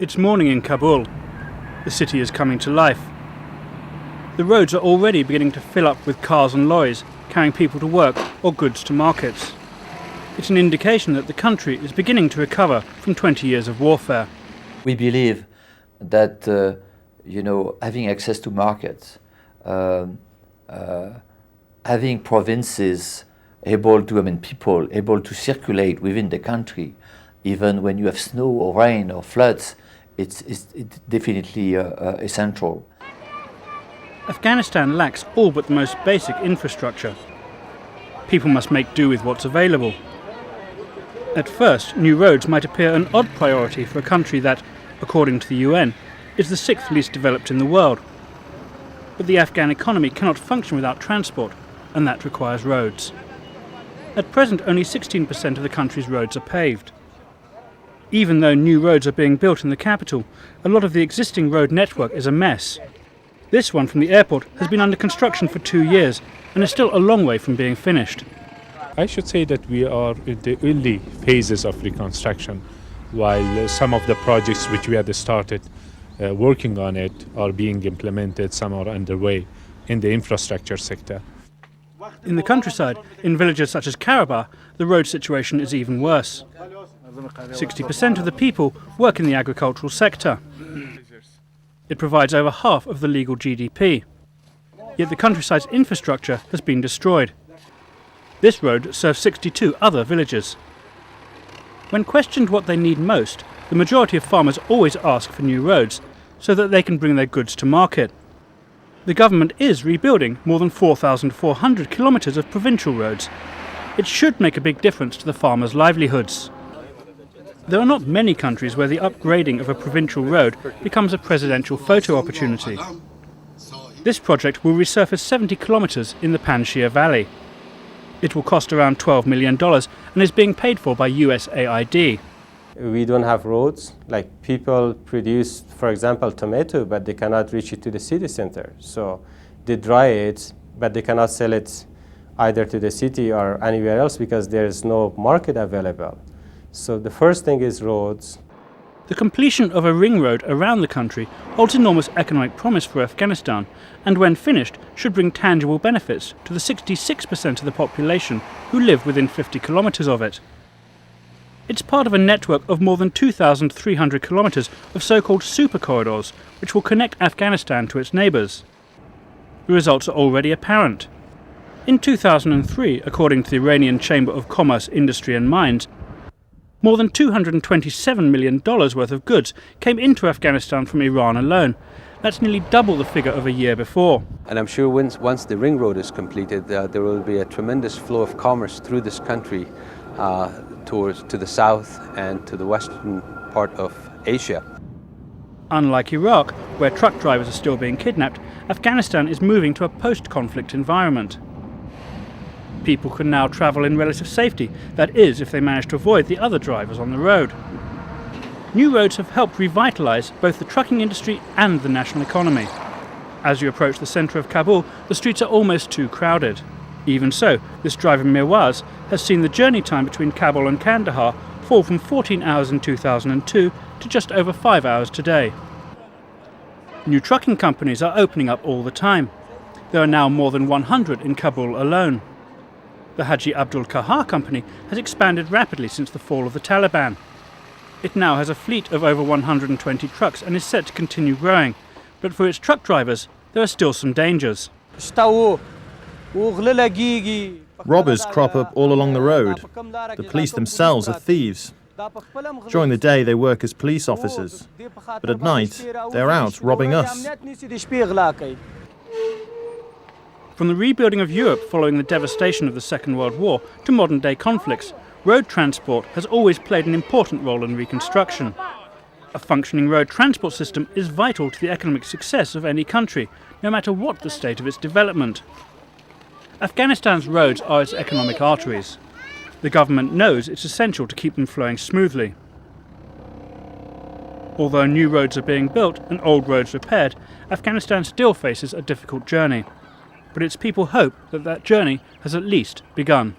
It's morning in Kabul. The city is coming to life. The roads are already beginning to fill up with cars and lorries, carrying people to work or goods to markets. It's an indication that the country is beginning to recover from 20 years of warfare. We believe that, having access to markets, having provinces people able to circulate within the country, even when you have snow or rain or floods, it's definitely essential. Afghanistan lacks all but the most basic infrastructure. People must make do with what's available. At first, new roads might appear an odd priority for a country that, according to the UN, is the 6th least developed in the world. But the Afghan economy cannot function without transport, and that requires roads. At present, only 16% of the country's roads are paved. Even though new roads are being built in the capital, a lot of the existing road network is a mess. This one from the airport has been under construction for 2 years and is still a long way from being finished. I should say that we are in the early phases of reconstruction, while some of the projects which we had started working on it are being implemented, some are underway in the infrastructure sector. In the countryside, in villages such as Karabakh, the road situation is even worse. 60% of the people work in the agricultural sector. It provides over half of the legal GDP. Yet the countryside's infrastructure has been destroyed. This road serves 62 other villages. When questioned what they need most, the majority of farmers always ask for new roads so that they can bring their goods to market. The government is rebuilding more than 4,400 kilometres of provincial roads. It should make a big difference to the farmers' livelihoods. There are not many countries where the upgrading of a provincial road becomes a presidential photo opportunity. This project will resurface 70 kilometres in the Panjshir Valley. It will cost around $12 million and is being paid for by USAID. We don't have roads. Like, people produce, for example, tomato, but they cannot reach it to the city center. So they dry it, but they cannot sell it either to the city or anywhere else because there is no market available. So the first thing is roads. The completion of a ring road around the country holds enormous economic promise for Afghanistan, and when finished should bring tangible benefits to the 66% of the population who live within 50 kilometres of it. It's part of a network of more than 2,300 kilometres of so-called super corridors, which will connect Afghanistan to its neighbours. The results are already apparent. In 2003, according to the Iranian Chamber of Commerce, Industry and Mines, more than $227 million worth of goods came into Afghanistan from Iran alone. That's nearly double the figure of a year before. And I'm sure once the ring road is completed, there will be a tremendous flow of commerce through this country to the south and to the western part of Asia. Unlike Iraq, where truck drivers are still being kidnapped, Afghanistan is moving to a post-conflict environment. People can now travel in relative safety, that is, if they manage to avoid the other drivers on the road. New roads have helped revitalise both the trucking industry and the national economy. As you approach the centre of Kabul, the streets are almost too crowded. Even so, this driver Mirwaz has seen the journey time between Kabul and Kandahar fall from 14 hours in 2002 to just over 5 hours today. New trucking companies are opening up all the time. There are now more than 100 in Kabul alone. The Haji Abdul Kahar company has expanded rapidly since the fall of the Taliban. It now has a fleet of over 120 trucks and is set to continue growing. But for its truck drivers, there are still some dangers. Robbers crop up all along the road. The police themselves are thieves. During the day they work as police officers, but at night they're out robbing us. From the rebuilding of Europe following the devastation of the Second World War to modern-day conflicts, road transport has always played an important role in reconstruction. A functioning road transport system is vital to the economic success of any country, no matter what the state of its development. Afghanistan's roads are its economic arteries. The government knows it's essential to keep them flowing smoothly. Although new roads are being built and old roads repaired, Afghanistan still faces a difficult journey. But its people hope that that journey has at least begun.